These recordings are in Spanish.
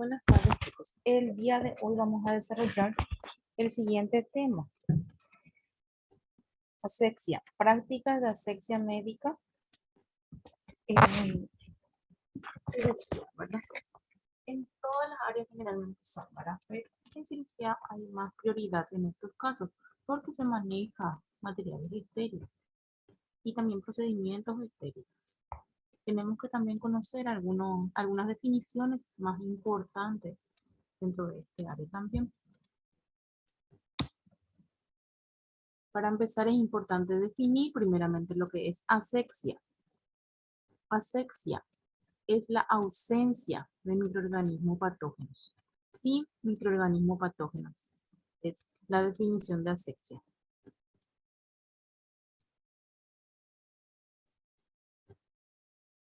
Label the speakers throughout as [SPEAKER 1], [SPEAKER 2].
[SPEAKER 1] Buenas tardes, chicos. El día de hoy vamos a desarrollar el siguiente tema. Asexia. Prácticas de asexia médica en cirugía, ¿verdad? En todas las áreas generalmente son, ¿verdad? Pero en cirugía hay más prioridad en estos casos porque se maneja materiales estériles y también procedimientos estériles. Tenemos que también conocer algunas definiciones más importantes dentro de este área también. Para empezar es importante definir primeramente lo que es asexia. Asexia es la ausencia de microorganismos patógenos. Sin microorganismos patógenos es la definición de asexia.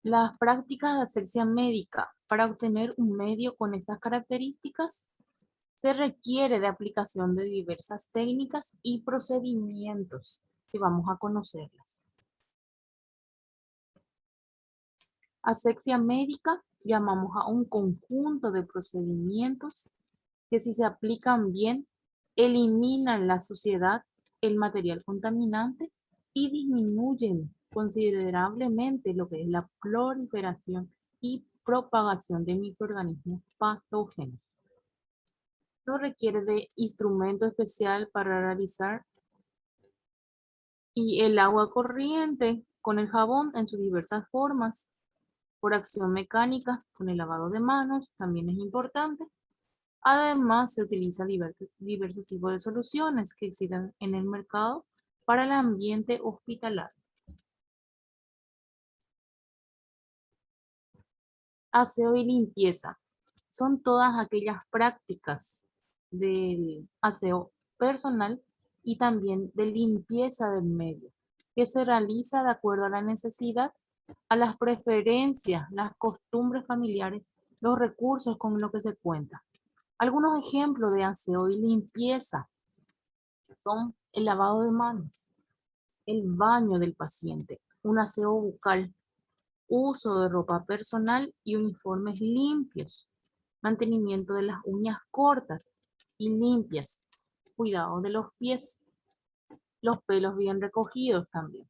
[SPEAKER 1] Las prácticas de asexia médica para obtener un medio con estas características se requiere de aplicación de diversas técnicas y procedimientos que vamos a conocerlas. Asexia médica llamamos a un conjunto de procedimientos que si se aplican bien, eliminan la suciedad, el material contaminante y disminuyen considerablemente lo que es la proliferación y propagación de microorganismos patógenos. No requiere de instrumento especial para realizar y el agua corriente con el jabón en sus diversas formas, por acción mecánica, con el lavado de manos, también es importante. Además, se utilizan diversos tipos de soluciones que existen en el mercado para el ambiente hospitalario. Aseo y limpieza. Son todas aquellas prácticas del aseo personal y también de limpieza del medio, que se realiza de acuerdo a la necesidad, a las preferencias, las costumbres familiares, los recursos con los que se cuenta. Algunos ejemplos de aseo y limpieza son el lavado de manos, el baño del paciente, un aseo bucal, uso de ropa personal y uniformes limpios, mantenimiento de las uñas cortas y limpias, cuidado de los pies, los pelos bien recogidos también.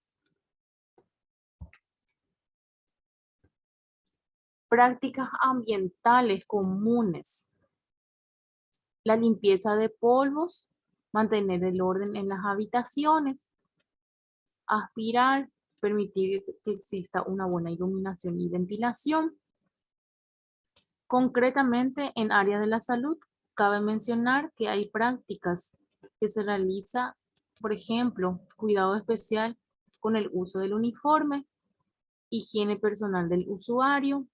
[SPEAKER 1] Prácticas ambientales comunes. La limpieza de polvos, mantener el orden en las habitaciones, aspirar, permitir que exista una buena iluminación y ventilación. Concretamente, en área de la salud, cabe mencionar que hay prácticas que se realiza, por ejemplo, cuidado especial con el uso del uniforme, higiene personal del usuario,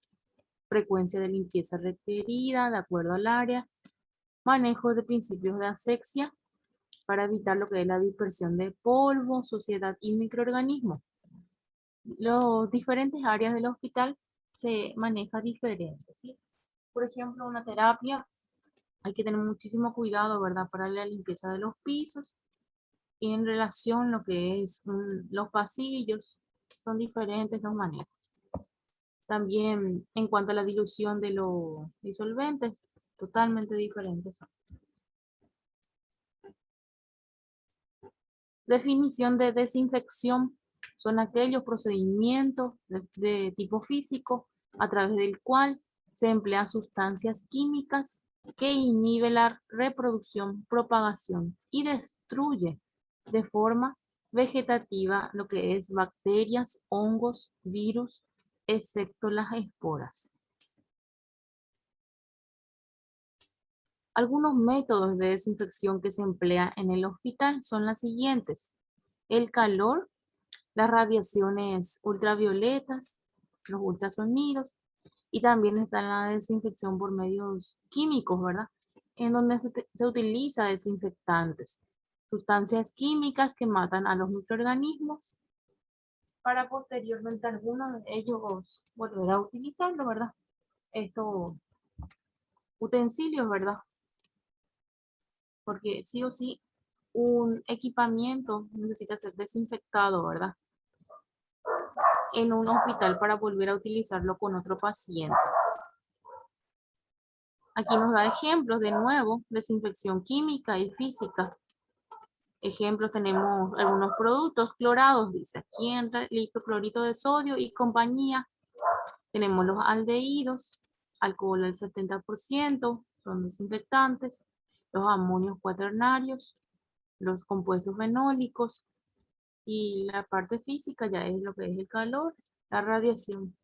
[SPEAKER 1] frecuencia de limpieza requerida de acuerdo al área, manejo de principios de asexia para evitar lo que es la dispersión de polvo, suciedad y microorganismos. Los diferentes áreas del hospital se maneja diferente, ¿sí? Por ejemplo, una terapia, hay que tener muchísimo cuidado, ¿verdad? Para la limpieza de los pisos y en relación a lo que es los pasillos, son diferentes los manejos. También en cuanto a la dilución de los disolventes, totalmente diferentes. Definición de desinfección son aquellos procedimientos de tipo físico a través del cual se emplean sustancias químicas que inhiben la reproducción, propagación y destruye de forma vegetativa lo que es bacterias, hongos, virus, excepto las esporas. Algunos métodos de desinfección que se emplean en el hospital son las siguientes: el calor, las radiaciones ultravioletas, los ultrasonidos, y también está la desinfección por medios químicos, ¿verdad? En donde se utiliza desinfectantes, sustancias químicas que matan a los microorganismos para posteriormente algunos de ellos volver a utilizarlo, ¿verdad? Estos utensilios, ¿verdad? Porque sí o sí un equipamiento necesita ser desinfectado, ¿verdad? En un hospital para volver a utilizarlo con otro paciente. Aquí nos da ejemplos de nuevo, desinfección química y física. Ejemplos, tenemos algunos productos clorados, dice aquí en hipoclorito de sodio y compañía. Tenemos los aldehídos, alcohol al 70%, son desinfectantes, los amonios cuaternarios, los compuestos fenólicos, y la parte física ya es lo que es el calor, la radiación.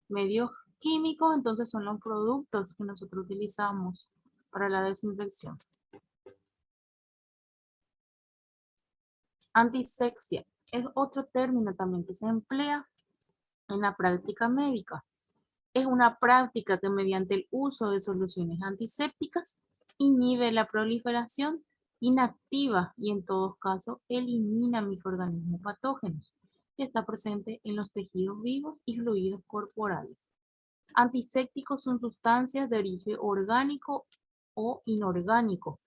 [SPEAKER 1] Medios químicos, entonces son los productos que nosotros utilizamos para la desinfección. Antisepsia es otro término también que se emplea en la práctica médica. Es una práctica que mediante el uso de soluciones antisépticas inhibe la proliferación, inactiva y en todos casos elimina microorganismos patógenos que está presente en los tejidos vivos y fluidos corporales. Antisépticos son sustancias de origen orgánico o inorgánico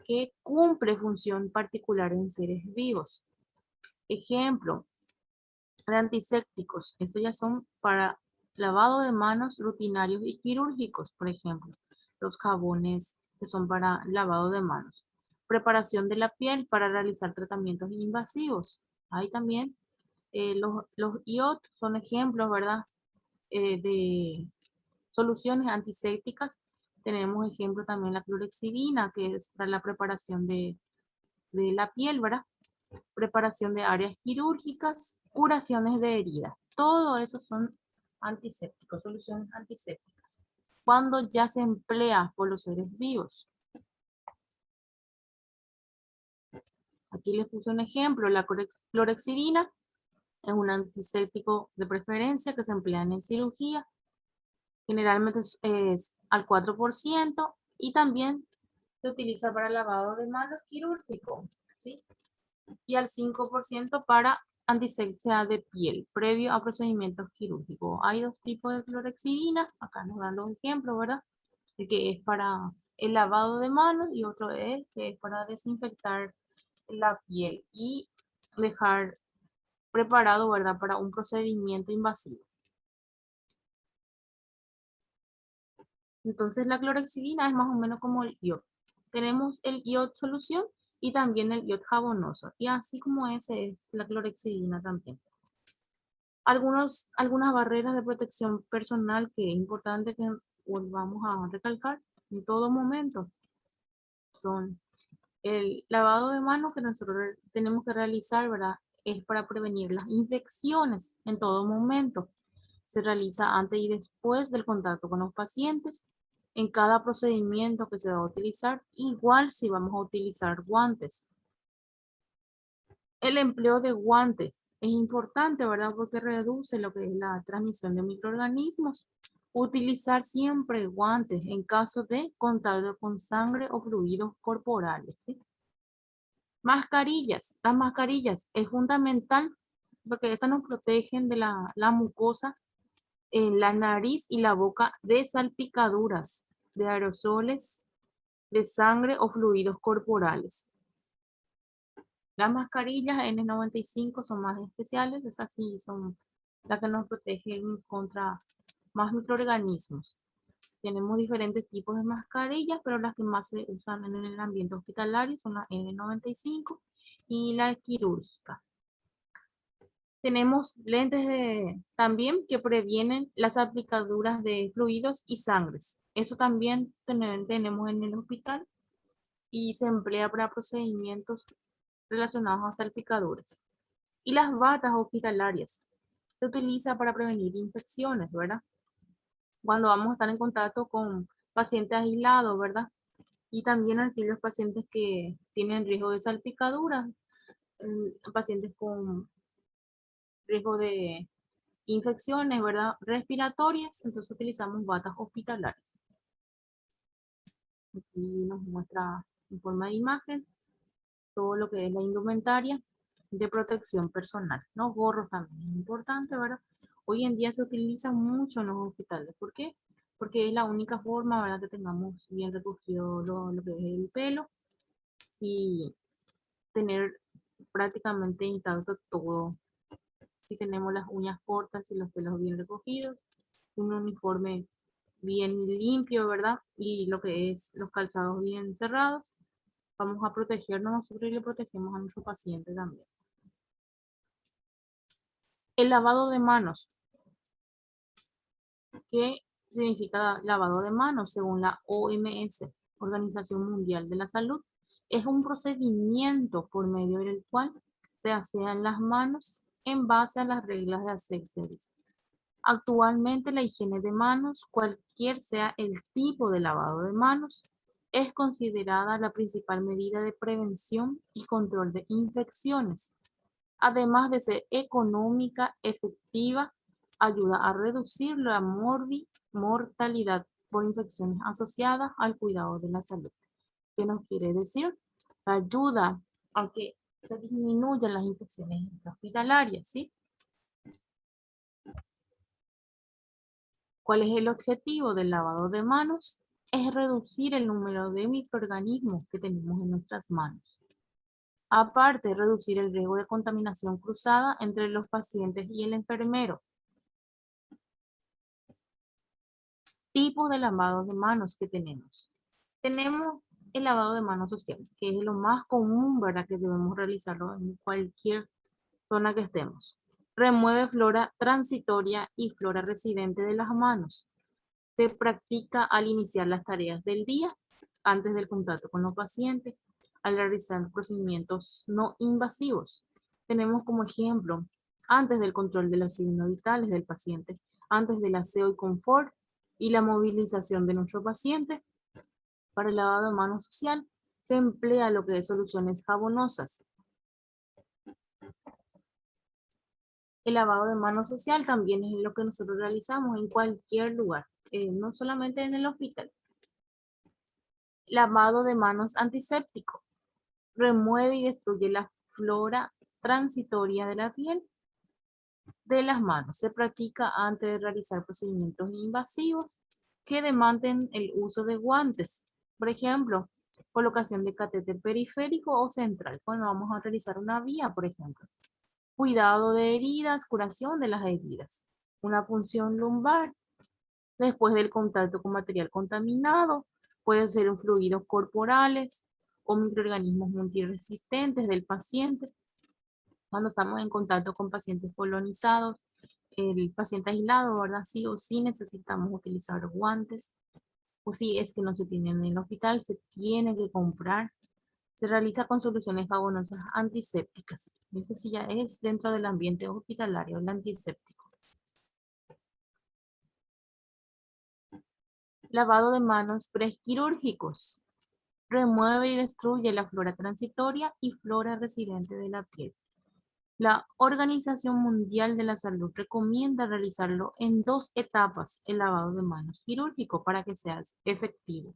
[SPEAKER 1] que cumple función particular en seres vivos. Ejemplo de antisépticos, estos ya son para lavado de manos rutinarios y quirúrgicos, por ejemplo, los jabones que son para lavado de manos. Preparación de la piel para realizar tratamientos invasivos. Hay también los IOT son ejemplos, ¿verdad? De soluciones antisépticas. Tenemos ejemplo también la clorexidina, que es para la preparación de la piel, ¿verdad? Preparación de áreas quirúrgicas, curaciones de heridas. Todo eso son antisépticos, soluciones antisépticas. Cuando ya se emplea por los seres vivos. Aquí les puse un ejemplo, la clorexidina es un antiséptico de preferencia que se emplea en cirugía. Generalmente es al 4% y también se utiliza para lavado de manos quirúrgico, ¿sí? Y al 5% para antisepsia de piel, previo a procedimientos quirúrgicos. Hay dos tipos de clorexidina, acá nos dan los ejemplos, ¿verdad? El que es para el lavado de manos y otro es que es para desinfectar la piel y dejar preparado, ¿verdad? Para un procedimiento invasivo. Entonces la clorexidina es más o menos como el iod. Tenemos el iod solución y también el iod jabonoso. Y así como ese es la clorexidina también. Algunas barreras de protección personal que es importante que volvamos a recalcar en todo momento son el lavado de manos que nosotros tenemos que realizar, ¿verdad? Es para prevenir las infecciones en todo momento. Se realiza antes y después del contacto con los pacientes. En cada procedimiento que se va a utilizar, igual si vamos a utilizar guantes. El empleo de guantes es importante, ¿verdad? Porque reduce lo que es la transmisión de microorganismos. Utilizar siempre guantes en caso de contacto con sangre o fluidos corporales, ¿sí? Mascarillas. Las mascarillas es fundamental porque estas nos protegen de la mucosa en la nariz y la boca de salpicaduras, de aerosoles, de sangre o fluidos corporales. Las mascarillas N95 son más especiales, esas sí son las que nos protegen contra más microorganismos. Tenemos diferentes tipos de mascarillas, pero las que más se usan en el ambiente hospitalario son las N95 y la quirúrgica. Tenemos lentes también que previenen las aplicaduras de fluidos y sangres. Eso también tenemos en el hospital y se emplea para procedimientos relacionados a salpicaduras. Y las batas hospitalarias se utiliza para prevenir infecciones, ¿verdad? Cuando vamos a estar en contacto con pacientes aislados, ¿verdad? Y también aquellos pacientes que tienen riesgo de salpicaduras, pacientes con riesgo de infecciones, ¿verdad? Respiratorias, entonces utilizamos batas hospitalarias. Aquí nos muestra en forma de imagen todo lo que es la indumentaria de protección personal. Los gorros también es importante, ¿verdad? Hoy en día se utiliza mucho en los hospitales. ¿Por qué? Porque es la única forma, ¿verdad? Que tengamos bien recogido lo que es el pelo y tener prácticamente intacto todo. Si tenemos las uñas cortas y los pelos bien recogidos, un uniforme bien limpio, ¿verdad? Y lo que es los calzados bien cerrados, vamos a protegernos nosotros y le protegemos a nuestro paciente también. El lavado de manos. ¿Qué significa lavado de manos? Según la OMS, Organización Mundial de la Salud, es un procedimiento por medio del cual se asean las manos en base a las reglas de asepsia. Actualmente la higiene de manos, cualquier sea el tipo de lavado de manos, es considerada la principal medida de prevención y control de infecciones. Además de ser económica, efectiva, ayuda a reducir la mortalidad por infecciones asociadas al cuidado de la salud. ¿Qué nos quiere decir? Ayuda a que se disminuyan las infecciones hospitalarias, ¿sí? ¿Cuál es el objetivo del lavado de manos? Es reducir el número de microorganismos que tenemos en nuestras manos. Aparte, reducir el riesgo de contaminación cruzada entre los pacientes y el enfermero. Tipos de lavado de manos que tenemos. Tenemos el lavado de manos social, que es lo más común, ¿verdad? Que debemos realizarlo en cualquier zona que estemos. Remueve flora transitoria y flora residente de las manos. Se practica al iniciar las tareas del día, antes del contacto con los pacientes, al realizar procedimientos no invasivos. Tenemos como ejemplo, antes del control de los signos vitales del paciente, antes del aseo y confort y la movilización de nuestro paciente. Para el lavado de manos social se emplea lo que es soluciones jabonosas. El lavado de manos social también es lo que nosotros realizamos en cualquier lugar, no solamente en el hospital. Lavado de manos antiséptico. Remueve y destruye la flora transitoria de la piel de las manos. Se practica antes de realizar procedimientos invasivos que demanden el uso de guantes. Por ejemplo, colocación de catéter periférico o central cuando vamos a realizar una vía, por ejemplo. Cuidado de heridas, curación de las heridas. Una punción lumbar después del contacto con material contaminado. Pueden ser fluidos corporales o microorganismos multiresistentes del paciente. Cuando estamos en contacto con pacientes colonizados, el paciente aislado, ¿verdad? Sí o sí necesitamos utilizar guantes. O si es que no se tienen en el hospital, se tiene que comprar. Se realiza con soluciones jabonosas antisépticas. Eso sí ya es dentro del ambiente hospitalario, el antiséptico. Lavado de manos prequirúrgicos. Remueve y destruye la flora transitoria y flora residente de la piel. La Organización Mundial de la Salud recomienda realizarlo en 2 etapas, el lavado de manos quirúrgico, para que sea efectivo.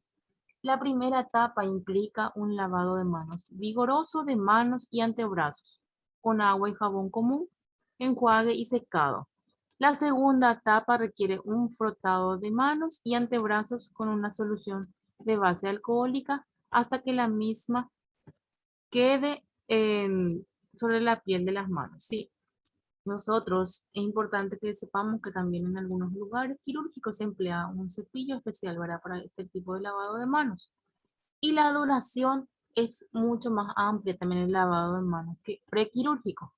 [SPEAKER 1] La primera etapa implica un lavado de manos vigoroso de manos y antebrazos, con agua y jabón común, enjuague y secado. La segunda etapa requiere un frotado de manos y antebrazos con una solución de base alcohólica hasta que la misma quede sobre la piel de las manos. Sí, nosotros es importante que sepamos que también en algunos lugares quirúrgicos se emplea un cepillo especial, ¿verdad? Para este tipo de lavado de manos. Y la duración es mucho más amplia también el lavado de manos que prequirúrgico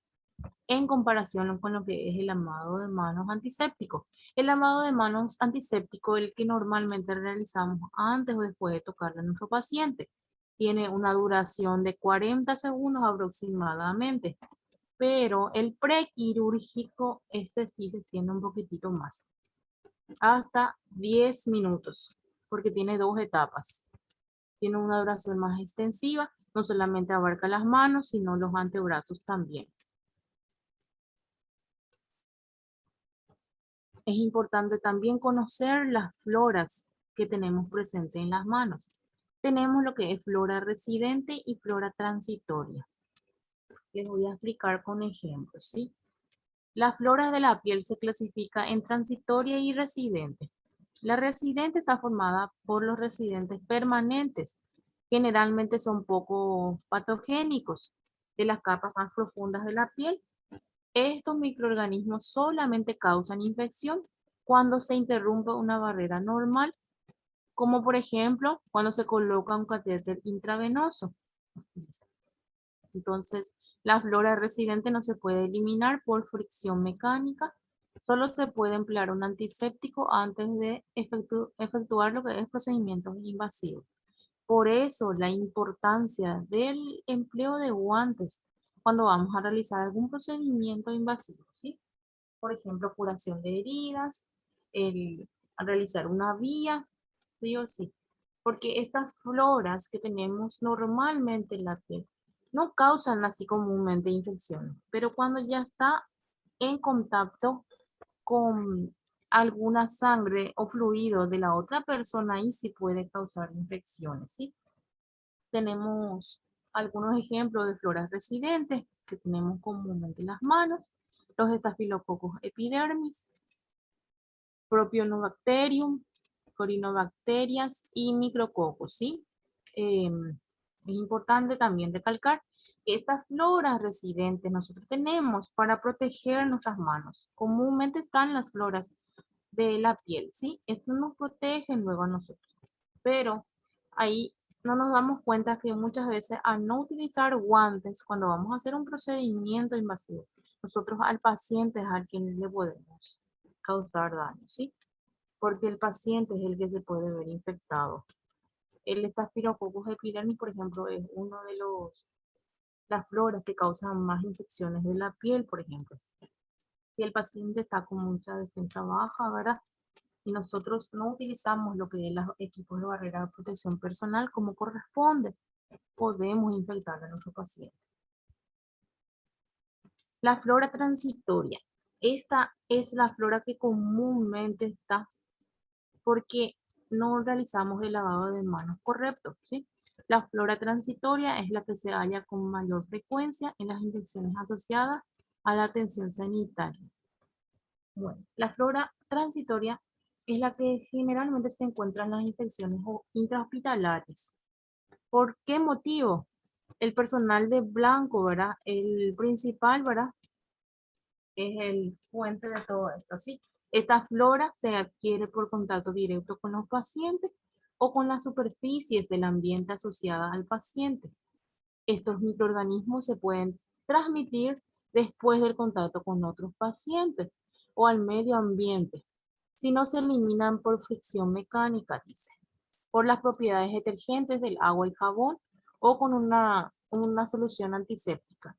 [SPEAKER 1] en comparación con lo que es el lavado de manos antiséptico. El lavado de manos antiséptico, el que normalmente realizamos antes o después de tocarle a nuestro paciente, tiene una duración de 40 segundos aproximadamente, pero el prequirúrgico, ese sí se extiende un poquitito más, hasta 10 minutos, porque tiene 2 etapas. Tiene una duración más extensiva, no solamente abarca las manos, sino los antebrazos también. Es importante también conocer las floras que tenemos presentes en las manos. Tenemos lo que es flora residente y flora transitoria. Les voy a explicar con ejemplos, ¿sí? La flora de la piel se clasifica en transitoria y residente. La residente está formada por los residentes permanentes. Generalmente son poco patogénicos de las capas más profundas de la piel. Estos microorganismos solamente causan infección cuando se interrumpe una barrera normal, como por ejemplo cuando se coloca un catéter intravenoso. Entonces, la flora residente no se puede eliminar por fricción mecánica, solo se puede emplear un antiséptico antes de efectuar lo que es procedimientos invasivos. Por eso, la importancia del empleo de guantes cuando vamos a realizar algún procedimiento invasivo, ¿sí? Por ejemplo, curación de heridas, el realizar una vía, sí o sí. Porque estas floras que tenemos normalmente en la piel no causan así comúnmente infecciones, pero cuando ya está en contacto con alguna sangre o fluido de la otra persona, ahí sí puede causar infecciones, ¿sí? Tenemos algunos ejemplos de floras residentes que tenemos comúnmente en las manos, los estafilococos epidermis, propionobacterium, corinobacterias y micrococos, ¿sí? Es importante también recalcar que estas floras residentes nosotros tenemos para proteger nuestras manos. Comúnmente están las floras de la piel, ¿sí? Esto nos protege luego a nosotros. Pero ahí no nos damos cuenta que muchas veces al no utilizar guantes cuando vamos a hacer un procedimiento invasivo, nosotros al paciente es al quien le podemos causar daño, ¿sí? Porque el paciente es el que se puede ver infectado. El Staphylococcus epidermis, por ejemplo, es uno de las floras que causan más infecciones de la piel, por ejemplo. Si el paciente está con mucha defensa baja, ¿verdad? Y nosotros no utilizamos lo que es los equipos de barrera de protección personal como corresponde, podemos infectar a nuestro paciente. La flora transitoria. Esta es la flora que comúnmente está porque no realizamos el lavado de manos correcto, ¿sí? La flora transitoria es la que se halla con mayor frecuencia en las infecciones asociadas a la atención sanitaria. Bueno, la flora transitoria es la que generalmente se encuentra en las infecciones intrahospitalarias. ¿Por qué motivo? El personal de blanco, ¿verdad? El principal, ¿verdad? Es el fuente de todo esto, ¿sí? Esta flora se adquiere por contacto directo con los pacientes o con las superficies del ambiente asociadas al paciente. Estos microorganismos se pueden transmitir después del contacto con otros pacientes o al medio ambiente, si no se eliminan por fricción mecánica, dice, por las propiedades detergentes del agua y jabón o con una solución antiséptica.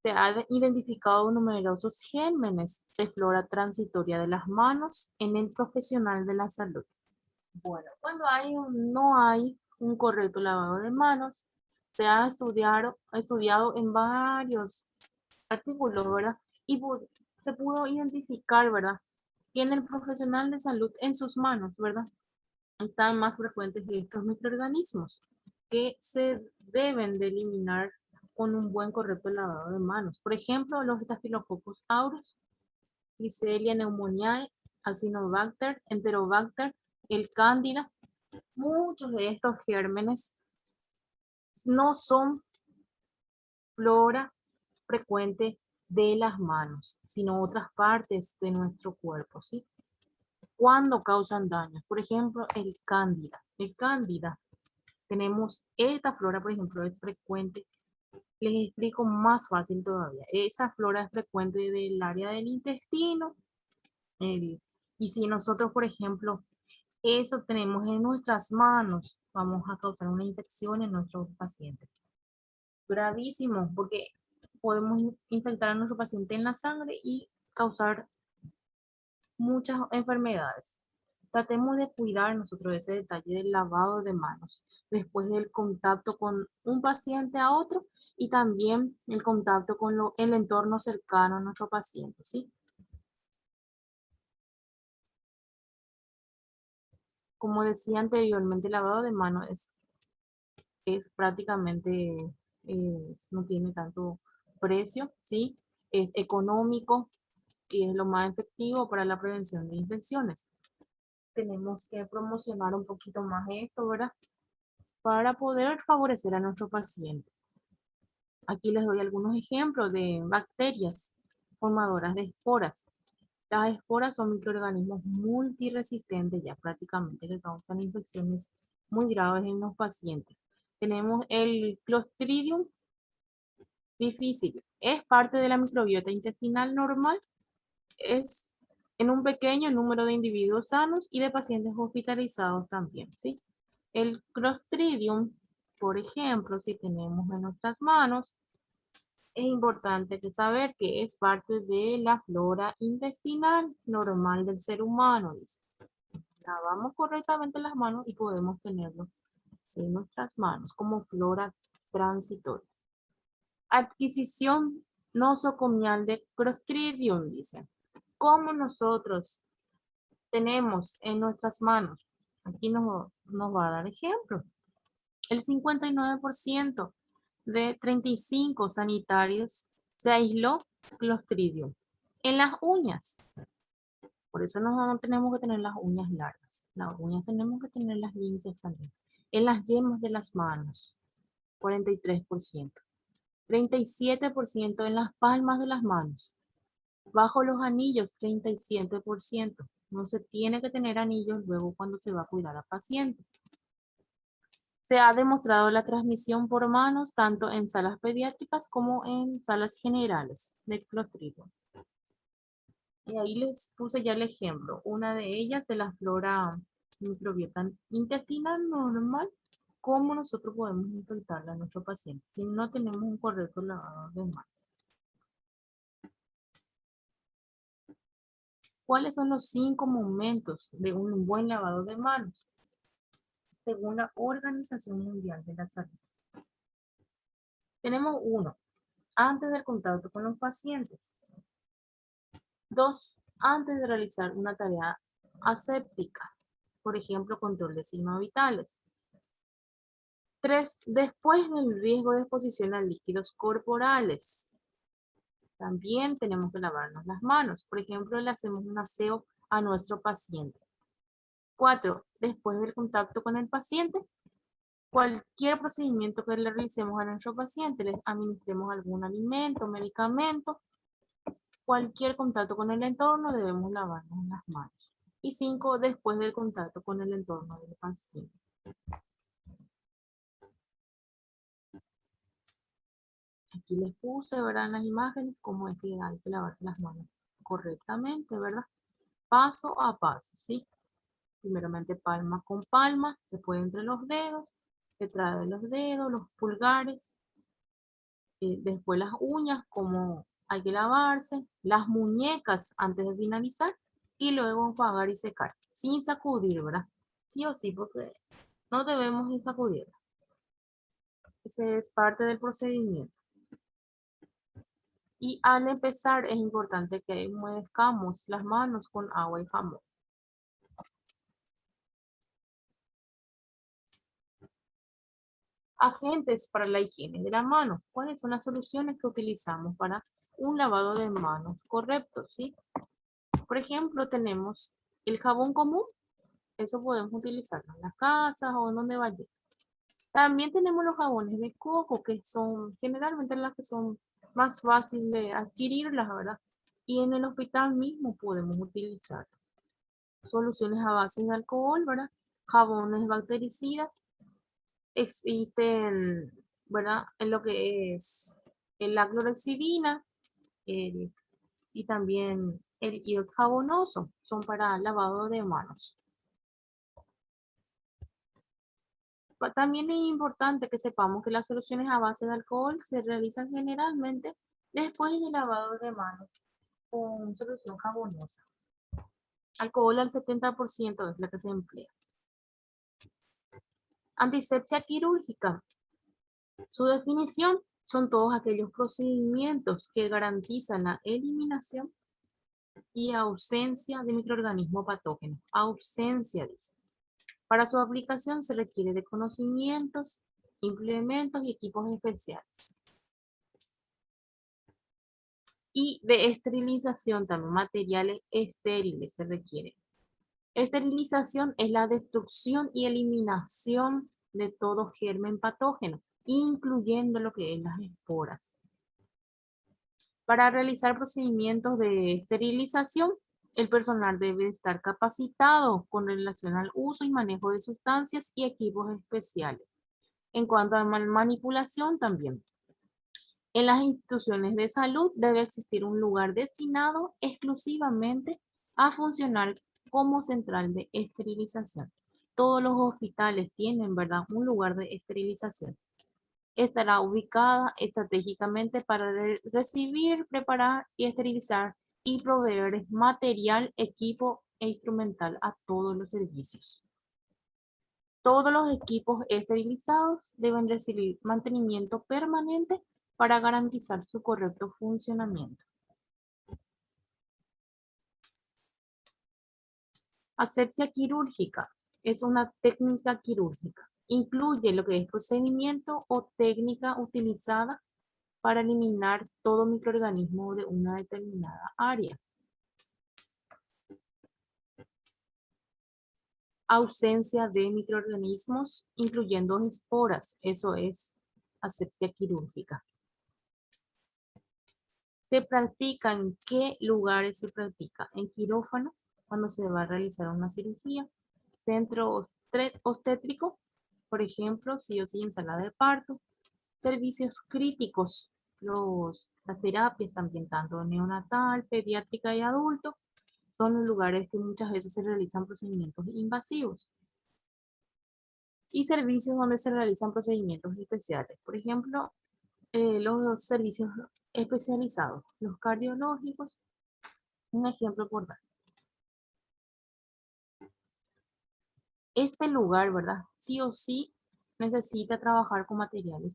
[SPEAKER 1] Se han identificado numerosos gérmenes de flora transitoria de las manos en el profesional de la salud. Bueno, cuando no hay un correcto lavado de manos, se ha estudiado en varios artículos, ¿verdad? Y se pudo identificar, ¿verdad? Que en el profesional de salud, en sus manos, ¿verdad? Están más frecuentes estos microorganismos que se deben de eliminar con un buen correcto lavado de manos. Por ejemplo, los Staphylococcus aureus, Klisteria pneumoniae, Acinetobacter, Enterobacter, el Cándida. Muchos de estos gérmenes no son flora frecuente de las manos, sino otras partes de nuestro cuerpo, ¿sí? ¿Cuándo causan daño? Por ejemplo, el Cándida. El Cándida, tenemos esta flora, por ejemplo, es frecuente. Les explico más fácil todavía. Esa flora es frecuente del área del intestino. Y si nosotros, por ejemplo, eso tenemos en nuestras manos, vamos a causar una infección en nuestros pacientes. Gravísimo, porque podemos infectar a nuestro paciente en la sangre y causar muchas enfermedades. Tratemos de cuidar nosotros ese detalle del lavado de manos después del contacto con un paciente a otro y también el contacto con el entorno cercano a nuestro paciente, ¿sí? Como decía anteriormente, el lavado de manos es prácticamente, no tiene tanto precio, ¿sí? Es económico y es lo más efectivo para la prevención de infecciones. Tenemos que promocionar un poquito más esto, ¿verdad? Para poder favorecer a nuestro paciente. Aquí les doy algunos ejemplos de bacterias formadoras de esporas. Las esporas son microorganismos multiresistentes ya prácticamente que causan infecciones muy graves en los pacientes. Tenemos el Clostridium difficile. Es parte de la microbiota intestinal normal. Es en un pequeño número de individuos sanos y de pacientes hospitalizados también, ¿sí? El Clostridium, por ejemplo, si tenemos en nuestras manos, es importante saber que es parte de la flora intestinal normal del ser humano. Dice. Lavamos correctamente las manos y podemos tenerlo en nuestras manos como flora transitoria. Adquisición nosocomial de Clostridium, dice. Como nosotros tenemos en nuestras manos, aquí nos va a dar ejemplo, el 59% de 35 sanitarios se aisló Clostridium en las uñas. Por eso no tenemos que tener las uñas largas. Las uñas tenemos que tenerlas limpias también. En las yemas de las manos, 43%. 37% en las palmas de las manos. Bajo los anillos, 37%. No se tiene que tener anillos luego cuando se va a cuidar al paciente. Se ha demostrado la transmisión por manos tanto en salas pediátricas como en salas generales de Clostridium. Y ahí les puse ya el ejemplo. Una de ellas de la flora microbiota intestinal normal, cómo nosotros podemos infectarla a nuestro paciente si no tenemos un correcto lavado de manos. ¿Cuáles son los 5 momentos de un buen lavado de manos? Según la Organización Mundial de la Salud. Tenemos 1, antes del contacto con los pacientes. 2, antes de realizar una tarea aséptica, por ejemplo, control de signos vitales. 3, después del riesgo de exposición a líquidos corporales. También tenemos que lavarnos las manos. Por ejemplo, le hacemos un aseo a nuestro paciente. 4, después del contacto con el paciente, cualquier procedimiento que le realicemos a nuestro paciente, le administremos algún alimento, medicamento, cualquier contacto con el entorno, debemos lavarnos las manos. Y 5, después del contacto con el entorno del paciente. Aquí les puse, ¿verdad? En las imágenes, cómo es que hay que lavarse las manos correctamente, ¿verdad? Paso a paso, ¿sí? Primeramente palma con palma, después entre los dedos, detrás de los dedos, los pulgares, después las uñas, cómo hay que lavarse, las muñecas antes de finalizar, y luego enjuagar y secar, sin sacudir, ¿verdad? Sí o sí, porque no debemos de sacudir. Ese es parte del procedimiento. Y al empezar es importante que humedezcamos las manos con agua y jabón. Agentes para la higiene de la mano. ¿Cuáles son las soluciones que utilizamos para un lavado de manos correcto? ¿Sí? Por ejemplo, tenemos el jabón común. Eso podemos utilizarlo en las casas o en donde vaya. También tenemos los jabones de coco, que son generalmente las que son más fáciles de adquirirlas, ¿verdad? Y en el hospital mismo podemos utilizar soluciones a base de alcohol, ¿verdad? Jabones bactericidas. Existen, ¿verdad? En lo que es la clorexidina el- y también el iod jabonoso, son para lavado de manos. También es importante que sepamos que las soluciones a base de alcohol se realizan generalmente después del lavado de manos con solución jabonosa. Alcohol al 70% es la que se emplea. Antisepsia quirúrgica. Su definición son todos aquellos procedimientos que garantizan la eliminación y ausencia de microorganismos patógenos. Ausencia, dice. Para su aplicación se requiere de conocimientos, implementos y equipos especiales. Y de esterilización también, materiales estériles se requiere. Esterilización es la destrucción y eliminación de todo germen patógeno, incluyendo lo que es las esporas. Para realizar procedimientos de esterilización El personal debe estar capacitado con relación al uso y manejo de sustancias y equipos especiales. En cuanto a manipulación también. En las instituciones de salud debe existir un lugar destinado exclusivamente a funcionar como central de esterilización. Todos los hospitales tienen, ¿verdad?, un lugar de esterilización. Estará ubicada estratégicamente para recibir, preparar y esterilizar y proveer material, equipo e instrumental a todos los servicios. Todos los equipos esterilizados deben recibir mantenimiento permanente para garantizar su correcto funcionamiento. Asepsia quirúrgica es una técnica quirúrgica. Incluye lo que es procedimiento o técnica utilizada para eliminar todo microorganismo de una determinada área. Ausencia de microorganismos, incluyendo esporas. Eso es asepsia quirúrgica. ¿Se practica en qué lugares se practica? En quirófano, cuando se va a realizar una cirugía. Centro obstétrico, por ejemplo, sí o sí en sala de parto. Servicios críticos, las terapias también, tanto neonatal, pediátrica y adulto, son los lugares que muchas veces se realizan procedimientos invasivos. Y servicios donde se realizan procedimientos especiales. Por ejemplo, los servicios especializados, los cardiológicos, un ejemplo por dar. Este lugar, ¿verdad? Sí o sí necesita trabajar con material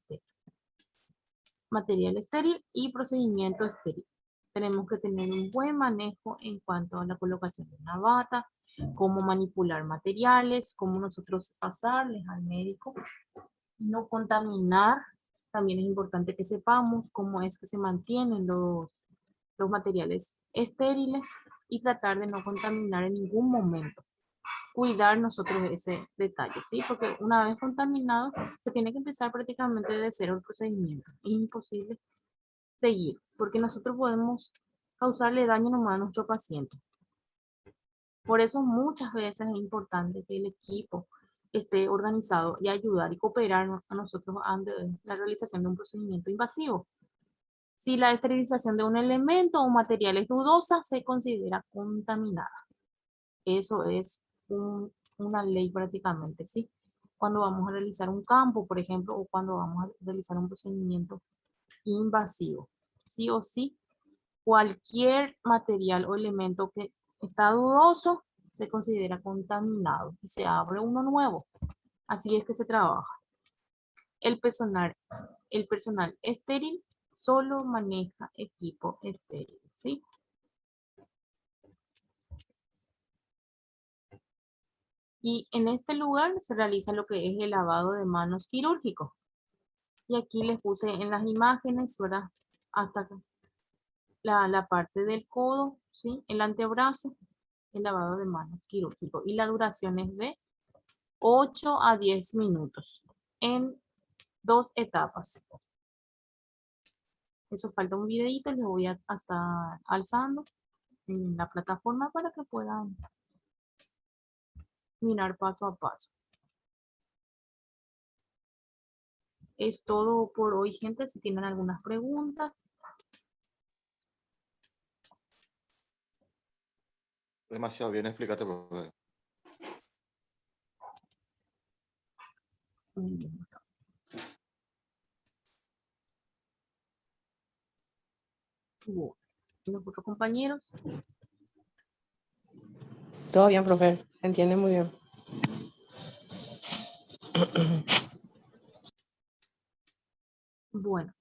[SPEAKER 1] estéril y procedimiento estéril. Tenemos que tener un buen manejo en cuanto a la colocación de una bata, cómo manipular materiales, cómo nosotros pasarles al médico, no contaminar. También es importante que sepamos cómo es que se mantienen los materiales estériles y tratar de no contaminar en ningún momento. Cuidar nosotros ese detalle, ¿sí? Porque una vez contaminado, se tiene que empezar prácticamente de cero el procedimiento. Es imposible seguir, porque nosotros podemos causarle daño nomás a nuestro paciente. Por eso muchas veces es importante que el equipo esté organizado y ayudar y cooperar a nosotros ante la realización de un procedimiento invasivo. Si la esterilización de un elemento o material es dudosa, se considera contaminada. Eso es una ley prácticamente, ¿sí? Cuando vamos a realizar un campo, por ejemplo, o cuando vamos a realizar un procedimiento invasivo. Sí o sí, cualquier material o elemento que está dudoso se considera contaminado y se abre uno nuevo. Así es que se trabaja. El personal estéril solo maneja equipo estéril, ¿sí? Y en este lugar se realiza lo que es el lavado de manos quirúrgico. Y aquí les puse en las imágenes, ¿verdad? Hasta acá. La parte del codo, ¿sí? El antebrazo, el lavado de manos quirúrgico. Y la duración es de 8 a 10 minutos en 2 etapas. Eso falta un videito, les voy a estar alzando en la plataforma para que puedan mirar paso a paso. Es todo por hoy, gente. Si tienen algunas preguntas.
[SPEAKER 2] Demasiado bien, explícate, profe.
[SPEAKER 1] Bueno, los otros compañeros.
[SPEAKER 3] Todo bien, profe. Se entiende muy bien.
[SPEAKER 1] Bueno,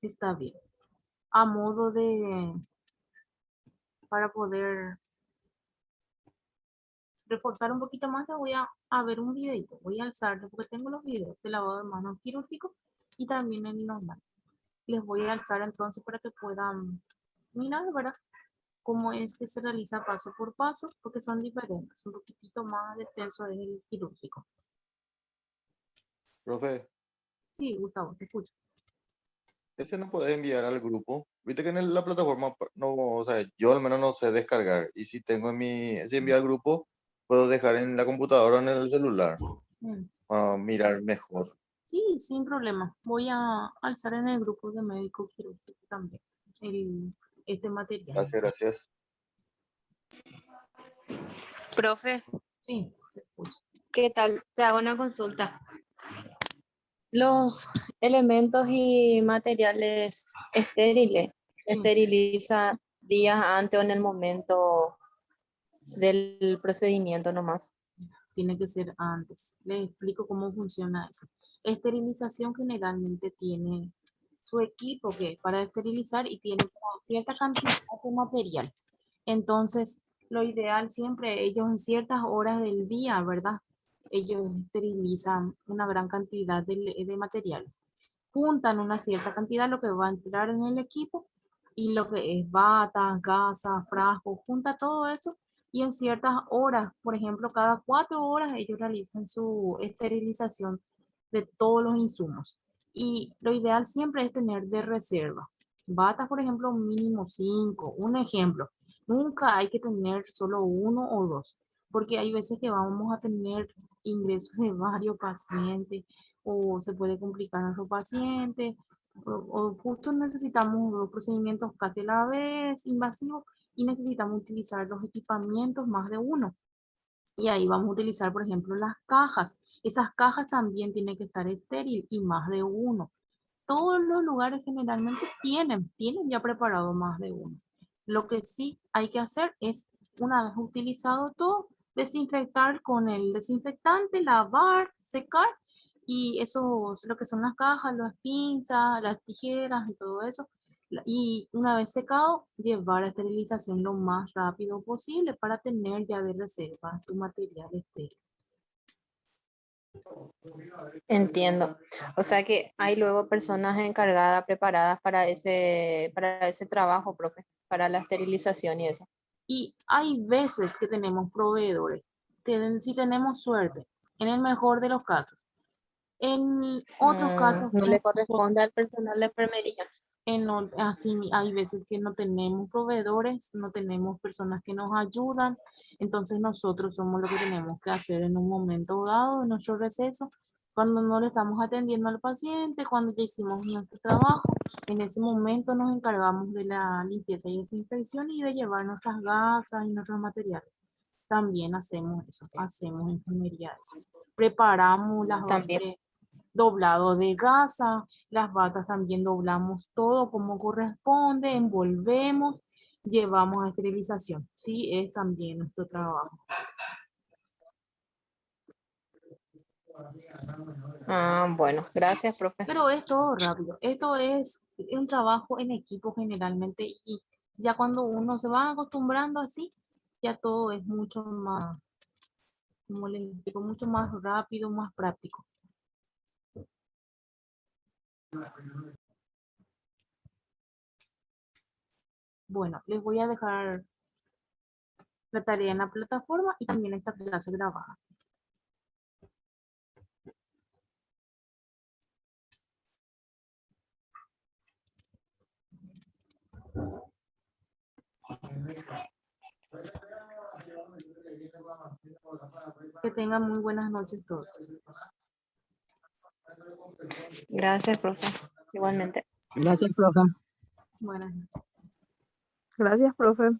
[SPEAKER 1] está bien. A modo de, para poder reforzar un poquito más, le voy a ver un videito. Voy a alzarle porque tengo los videos de lavado de manos quirúrgico y también el normal. Les voy a alzar entonces para que puedan mirar, ¿verdad? cómo es que se realiza paso por paso, porque son diferentes, un poquitito más extenso es el quirúrgico.
[SPEAKER 2] Profe,
[SPEAKER 1] Sí, Gustavo, te escucho.
[SPEAKER 2] ese no puedes enviar al grupo. Viste que en la plataforma no, o sea, yo al menos no sé descargar. Y si tengo en si enviar al grupo, puedo dejar en la computadora o en el celular
[SPEAKER 1] Mm,
[SPEAKER 2] para mirar mejor.
[SPEAKER 1] Sí, sin problema. Voy a alzar en el grupo de médico quirúrgico también este material.
[SPEAKER 2] Gracias, gracias.
[SPEAKER 4] Profe,
[SPEAKER 1] Sí, te escucho.
[SPEAKER 4] ¿qué tal? Te hago una consulta.
[SPEAKER 3] Los elementos y materiales estériles
[SPEAKER 1] Sí.
[SPEAKER 3] esteriliza días antes o en el momento del procedimiento nomás.
[SPEAKER 1] Tiene que ser antes. Les explico cómo funciona eso. Esterilización generalmente tiene su equipo que para esterilizar y tiene como cierta cantidad de material. Entonces, lo ideal siempre, ellos en ciertas horas del día, ¿verdad? Ellos esterilizan una gran cantidad de materiales. Juntan una cierta cantidad, lo que va a entrar en el equipo, y lo que es batas, gasas, frascos, junta todo eso y en ciertas horas, por ejemplo, cada 4 horas ellos realizan su esterilización de todos los insumos. Y lo ideal siempre es tener de reserva. Batas, por ejemplo, mínimo 5. Un ejemplo, nunca hay que tener solo uno o dos, porque hay veces que vamos a tener ingresos de varios pacientes o se puede complicar a nuestro paciente o justo necesitamos los procedimientos casi a la vez invasivos y necesitamos utilizar los equipamientos más de uno. Y ahí vamos a utilizar, por ejemplo, las cajas. Esas cajas también tienen que estar estéril y más de uno. Todos los lugares generalmente tienen ya preparado más de uno. Lo que sí hay que hacer es, una vez utilizado todo, desinfectar con el desinfectante, lavar, secar y eso, lo que son las cajas, las pinzas, las tijeras y todo eso. Y una vez secado, llevar a esterilización lo más rápido posible para tener ya de reserva tu material estéril.
[SPEAKER 3] Entiendo. O sea que hay luego personas encargadas, preparadas para ese trabajo, profe, para la esterilización y eso.
[SPEAKER 1] Y hay veces que tenemos proveedores, si tenemos suerte, en el mejor de los casos. En otros casos,
[SPEAKER 3] No le corresponde al personal de enfermería.
[SPEAKER 1] así hay veces que no tenemos proveedores, no tenemos personas que nos ayudan, entonces nosotros somos lo que tenemos que hacer en un momento dado, en nuestro receso, cuando no le estamos atendiendo al paciente, cuando ya hicimos nuestro trabajo, en ese momento nos encargamos de la limpieza y desinfección y de llevar nuestras gasas y nuestros materiales. También hacemos eso, hacemos enfermería eso. Preparamos
[SPEAKER 3] También.
[SPEAKER 1] doblado de gasa, las batas también doblamos todo como corresponde, envolvemos, llevamos a esterilización. Sí, es también nuestro trabajo.
[SPEAKER 3] Bueno, gracias, profe.
[SPEAKER 1] Pero es todo rápido. Esto es un trabajo en equipo generalmente y ya cuando uno se va acostumbrando así, ya todo es mucho más, como les digo, mucho más rápido, más práctico. Bueno, les voy a dejar la tarea en la plataforma y también esta clase grabada. Que tengan muy buenas noches todos.
[SPEAKER 3] Gracias, profe. Igualmente.
[SPEAKER 5] Gracias, profe.
[SPEAKER 1] Buenas noches.
[SPEAKER 5] Gracias, profe.